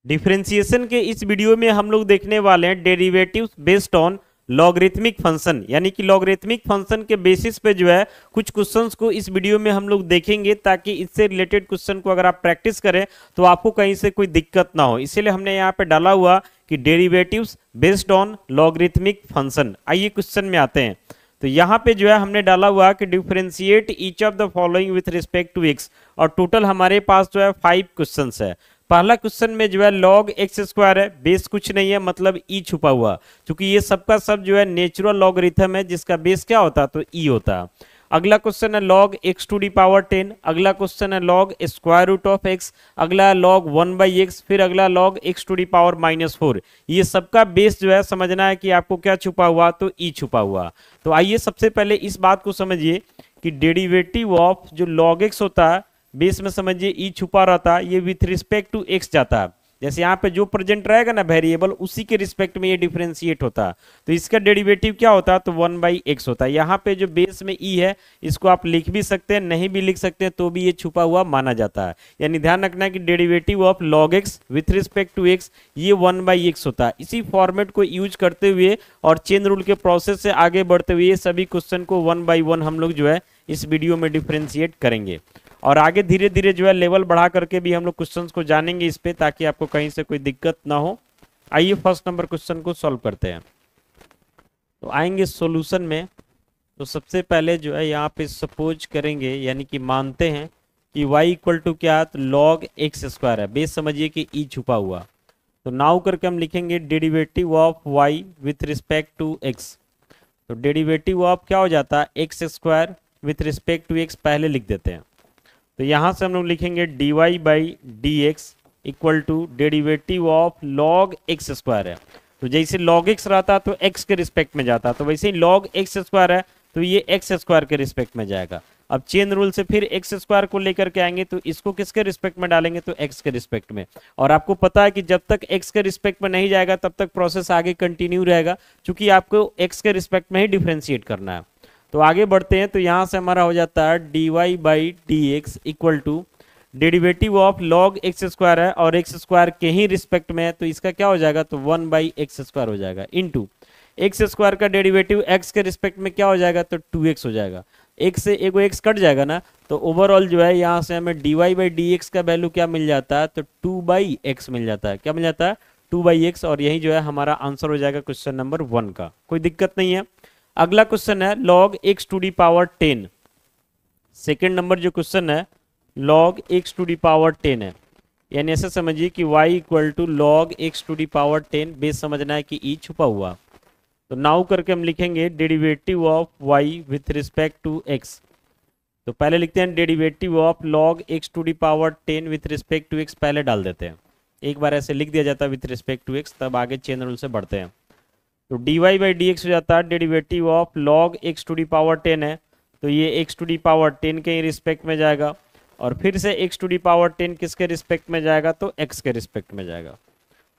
Differentiation के इस video में हम लोग देखने वाले हैं derivatives based on logarithmic function, यानी कि लॉगरिथमिक फंक्शन के बेसिस पे जो है कुछ क्वेश्चंस को इस वीडियो में हम लोग देखेंगे, ताकि इससे रिलेटेड क्वेश्चन को अगर आप प्रैक्टिस करें तो आपको कहीं से कोई दिक्कत ना हो। इसीलिए हमने यहाँ पे डाला हुआ कि derivatives based on logarithmic function. आइए क्वेश्चन में आते हैं। तो यहाँ पे जो है हमने डाला हुआ कि differentiate each of the following with respect to x, और टोटल हमारे पास जो है 5 क्वेश्चंस है। पहला क्वेश्चन में जो है log एक्स स्क्वायर है, बेस कुछ नहीं है मतलब ई छुपा हुआ, क्योंकि ये सबका सब जो है नेचुरल लॉगरिथम है जिसका बेस क्या होता है तो ई होता है। अगला क्वेश्चन है log x to the power 10, अगला क्वेश्चन है log square root of x, अगला log 1/x, फिर अगला log x to the power -4। ये सबका बेस जो है समझना है कि आपको क्या छुपा हुआ तो ई छुपा हुआ। तो आइए सबसे पहले इस बात को समझिए कि डेरिवेटिव ऑफ जो log x होता है, बेस में समझिए ई छुपा रहता है, ये विथ रिस्पेक्ट टू एक्स जाता है। जैसे यहाँ पे जो प्रेजेंट रहेगा ना वेरिएबल, उसी के रिस्पेक्ट में ये डिफरेंशिएट होता है। तो इसका डेरिवेटिव क्या होता है तो 1/x होता है। यहाँ पे जो बेस में ई है इसको आप लिख भी सकते हैं, नहीं भी लिख सकते हैं, तो भी ये छुपा हुआ माना जाता है। यानी ध्यान रखना है कि derivative of log x with respect to x ये 1/x होता है। इसी फॉर्मेट को यूज करते हुए और चेन रूल के प्रोसेस से आगे बढ़ते हुए सभी क्वेश्चन को 1 बाई 1 हम लोग जो है इस वीडियो में डिफरेंशिएट करेंगे, और आगे धीरे धीरे जो है लेवल बढ़ा करके भी हम लोग क्वेश्चंस को जानेंगे इस पे, ताकि आपको कहीं से कोई दिक्कत ना हो। आइए फर्स्ट नंबर क्वेश्चन को सॉल्व करते हैं। तो आएंगे सॉल्यूशन में। तो सबसे पहले जो है यहाँ पे सपोज करेंगे, यानी कि मानते हैं कि y इक्वल टू क्या है तो log एक्स स्क्वायर है, बेस समझिए कि ई छुपा हुआ। तो नाउ करके हम लिखेंगे derivative of y with respect to x। तो डेरिवेटिव ऑफ क्या हो जाता है x square with respect to x पहले लिख देते हैं। तो यहाँ से हम लोग लिखेंगे dy by d x equal to derivative of log x square है। तो जैसे log x रहता तो x के रिस्पेक्ट में जाता, तो वैसे ही log एक्स स्क्वायर है तो ये एक्स स्क्वायर के रिस्पेक्ट में जाएगा। अब चेन रूल से फिर एक्स स्क्वायर को लेकर के आएंगे, तो इसको किसके रिस्पेक्ट में डालेंगे तो एक्स के रिस्पेक्ट में। और आपको पता है कि जब तक एक्स के रिस्पेक्ट में नहीं जाएगा तब तक प्रोसेस आगे कंटिन्यू रहेगा, क्योंकि आपको एक्स के रिस्पेक्ट में ही डिफ्रेंशिएट करना है। तो आगे बढ़ते हैं। तो यहाँ से हमारा हो जाता है dy by d x equal to derivative of log x square है और एक्स स्क्वायर के ही रिस्पेक्ट में है, तो इसका क्या हो जाएगा तो 1/x स्क्वायर हो जाएगा, इंटू एक्स स्क्वायर का डेरिवेटिव एक्स के रिस्पेक्ट में क्या हो जाएगा तो 2x हो जाएगा। एक से एगो एक्स कट जाएगा ना, तो ओवरऑल जो है यहाँ से हमें dy बाई डी एक्स का वैल्यू क्या मिल जाता है तो 2/x मिल जाता है। क्या मिल जाता है 2/x, और यही जो है हमारा आंसर हो जाएगा क्वेश्चन नंबर 1 का। कोई दिक्कत नहीं है। अगला क्वेश्चन है log x to the power 10। Second number जो क्वेश्चन है log x to the power 10 है, यानी ऐसे समझिए कि y equal to log x to the power 10, base समझना है कि e छुपा हुआ। तो नाउ करके हम लिखेंगे derivative of y with respect to x। तो पहले लिखते हैं derivative of log x to the power 10 with respect to x, पहले डाल देते हैं। एक बार ऐसे लिख दिया जाता है विथ रिस्पेक्ट टू x, तब आगे चेन रूल से बढ़ते हैं। तो dy बाई डी एक्स हो जाता है derivative of log x to the power 10 है, तो ये x टू दी पावर 10 के ही रिस्पेक्ट में जाएगा, और फिर से x टू दी पावर 10 किसके रिस्पेक्ट में जाएगा तो x के रिस्पेक्ट में जाएगा।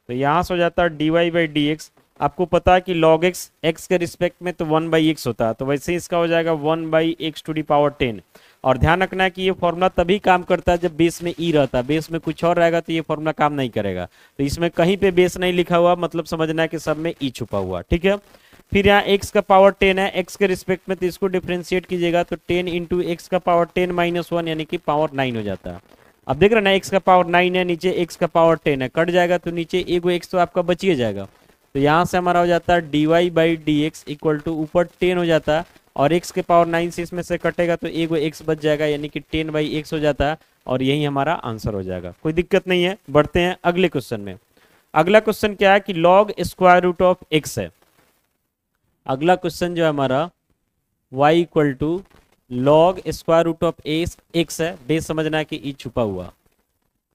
तो यहाँ से हो जाता है dy बाई डी एक्स। आपको पता है कि log x के रिस्पेक्ट में तो 1/x होता है, तो वैसे ही इसका हो जाएगा 1/x टू दी पावर 10। और ध्यान रखना है कि ये फॉर्मूला तभी काम करता है जब बेस में ई रहता है, बेस में कुछ और रहेगा तो ये फॉर्मूला काम नहीं करेगा। तो इसमें कहीं पे बेस नहीं लिखा हुआ, मतलब समझना है कि सब में ई छुपा हुआ, ठीक है। फिर यहाँ x का पावर 10 है x के रिस्पेक्ट में, तो इसको डिफ्रेंशिएट कीजिएगा तो 10 इंटू एक्स का पावर 10 माइनस 1, यानी कि पावर 9 हो जाता है। अब देख रहे ना x का पावर 9 है, नीचे x का पावर 10 है, कट जाएगा तो नीचे एगो x तो आपका बचिए जाएगा। तो यहाँ से हमारा हो जाता है dy by d x equal to ऊपर 10 हो जाता है, और x के पावर 9 से इसमें से कटेगा तो एगो x बच जाएगा, यानी कि 10/x हो जाता है, और यही हमारा आंसर हो जाएगा। कोई दिक्कत नहीं है। बढ़ते हैं अगले क्वेश्चन में। अगला क्वेश्चन क्या है कि log square root of x है। अगला क्वेश्चन जो है हमारा y equal to log square root of x है, बेस समझना है कि ई छुपा हुआ।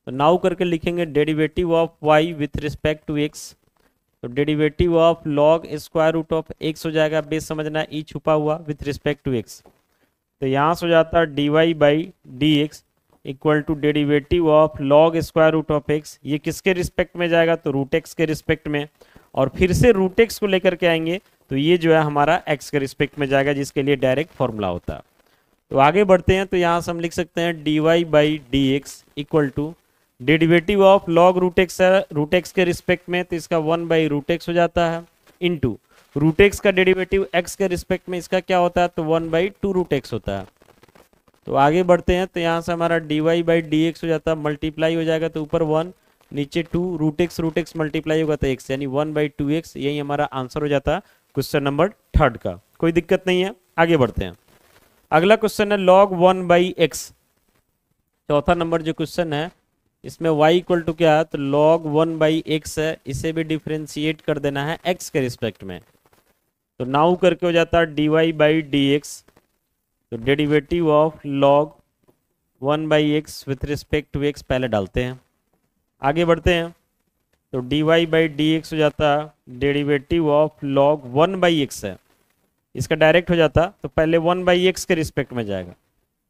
तो नाउ करके लिखेंगे derivative of y with respect to x। तो derivative of log square root of x हो जाएगा, बेस समझना है ई छुपा हुआ विथ रिस्पेक्ट टू x। तो यहाँ से हो जाता है dy by d x equal to derivative of log square root of x। ये किसके रिस्पेक्ट में जाएगा तो रूट x के रिस्पेक्ट में, और फिर से रूट x को लेकर के आएंगे तो ये जो है हमारा x के रिस्पेक्ट में जाएगा, जिसके लिए डायरेक्ट फॉर्मूला होता है। तो आगे बढ़ते हैं। तो यहाँ से हम लिख सकते हैं dy by d x equal to derivative of log root x है रूट एक्स के रिस्पेक्ट में, तो इसका 1/√x हो जाता है, इंटू रूट एक्स का डेरिवेटिव एक्स के रिस्पेक्ट में इसका क्या होता है, तो 1/2√x होता है। तो आगे बढ़ते हैं, तो यहाँ से हमारा dy/dx हो जाता है, मल्टीप्लाई हो जाएगा तो ऊपर 1 नीचे 2, रूट एक्स मल्टीप्लाई होगा तो x, यानी 1/2x, यही हमारा आंसर हो जाता है क्वेश्चन नंबर 3 का। कोई दिक्कत नहीं है, आगे बढ़ते हैं। अगला क्वेश्चन है log 1/x। चौथा नंबर जो क्वेश्चन है इसमें y इक्वल टू क्या है, तो log 1/x है, इसे भी डिफ्रेंशिएट कर देना है x के रिस्पेक्ट में। तो नाउ करके हो जाता है dy/dx, तो derivative of log 1/x with respect to x पहले डालते हैं। आगे बढ़ते हैं, तो dy/dx हो जाता है डेरिवेटिव ऑफ log 1/x है, इसका डायरेक्ट हो जाता, तो पहले 1/x के रिस्पेक्ट में जाएगा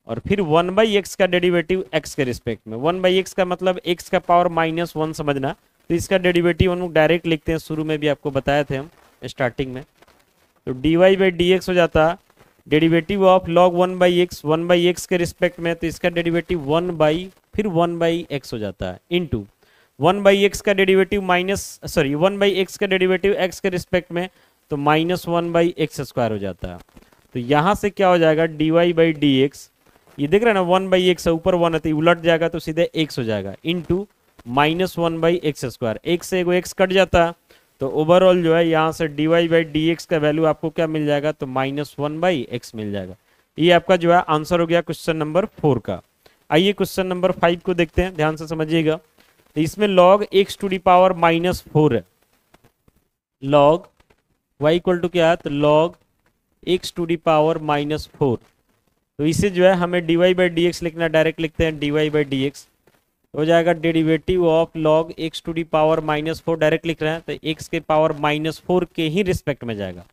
और फिर 1/x का डेरिवेटिव x के रिस्पेक्ट में। 1/x का मतलब x का पावर -1 समझना, तो इसका डेरिवेटिव हम लोग डायरेक्ट लिखते हैं, शुरू में भी आपको बताए थे हम स्टार्टिंग में। तो dy/dx हो जाता डेरिवेटिव ऑफ log 1/x के रिस्पेक्ट में, तो इसका डेरिवेटिव 1/x हो जाता है, इंटू 1/x का डेरिवेटिव 1/x का डेरिवेटिव x के रिस्पेक्ट में, तो -1/x² हो जाता है। तो यहाँ से क्या हो जाएगा dy/dx, ये देख रहे हैं ना 1/x है, ऊपर 1 है तो उलट जाएगा तो सीधे x हो जाएगा, इंटू -1/x², x से एगो x कट जाता है, तो ओवरऑल जो है यहाँ से dy/dx का वैल्यू आपको क्या मिल जाएगा, तो -1/x मिल जाएगा। ये आपका जो है आंसर हो गया क्वेश्चन नंबर 4 का। आइए क्वेश्चन नंबर 5 को देखते हैं, ध्यान से समझिएगा। तो इसमें log x⁻⁻4 है, log y इक्वल टू क्या है, तो log x⁻⁻4, तो इसे जो है हमें dy/dx लिखना, डायरेक्ट लिखते हैं dy/dx हो जाएगा derivative of log x⁻⁻4, direct लिख रहे हैं तो x के पावर -4 के ही रिस्पेक्ट में जाएगा,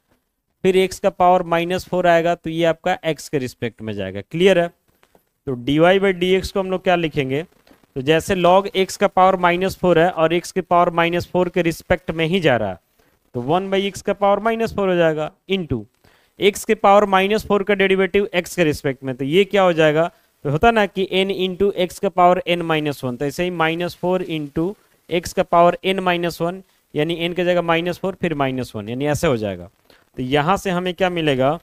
फिर x का पावर -4 आएगा तो ये आपका x के रिस्पेक्ट में जाएगा। क्लियर है? तो dy/dx को हम लोग क्या लिखेंगे, तो जैसे log x का पावर -4 है और x के पावर -4 के रिस्पेक्ट में ही जा रहा है, तो 1/x का पावर -4 हो जाएगा, इंटू x के पावर -4 का डेरिवेटिव x के रिस्पेक्ट में, तो ये क्या हो जाएगा, तो होता ना कि n इंटू एक्स का पावर n-1, तो ऐसे ही -4 इंटू एक्स का पावर n-1, यानी n की जगह -4 फिर -1, यानी ऐसे हो जाएगा। तो यहाँ से हमें क्या मिलेगा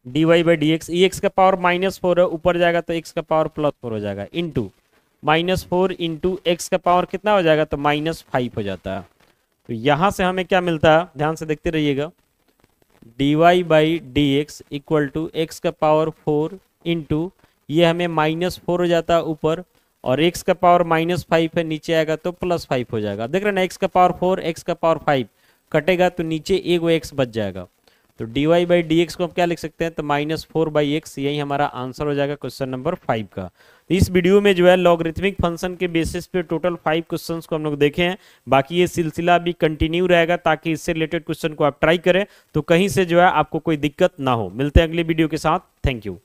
dy/dx, ये x का पावर -4 है, ऊपर जाएगा तो x का पावर +4 हो जाएगा, इंटू -4 इंटू एक्स का पावर कितना हो जाएगा, तो -5 हो जाता है। तो यहाँ से हमें क्या मिलता है, ध्यान से देखते रहिएगा, dy/dx इक्वल टू एक्स का पावर 4 इंटू ये हमें -4 हो जाता है ऊपर, और x का पावर -5 है, नीचे आएगा तो +5 हो जाएगा। देख रहे ना, x का पावर 4 x का पावर 5 कटेगा तो नीचे एगो x बच जाएगा। तो dy/dx को हम क्या लिख सकते हैं, तो -4/x, यही हमारा आंसर हो जाएगा क्वेश्चन नंबर 5 का। तो इस वीडियो में जो है लॉगरिथमिक फंक्शन के बेसिस पे टोटल 5 क्वेश्चंस को हम लोग देखे हैं। बाकी ये सिलसिला भी कंटिन्यू रहेगा ताकि इससे रिलेटेड क्वेश्चन को आप ट्राई करें तो कहीं से जो है आपको कोई दिक्कत ना हो। मिलते हैं अगले वीडियो के साथ। Thank you.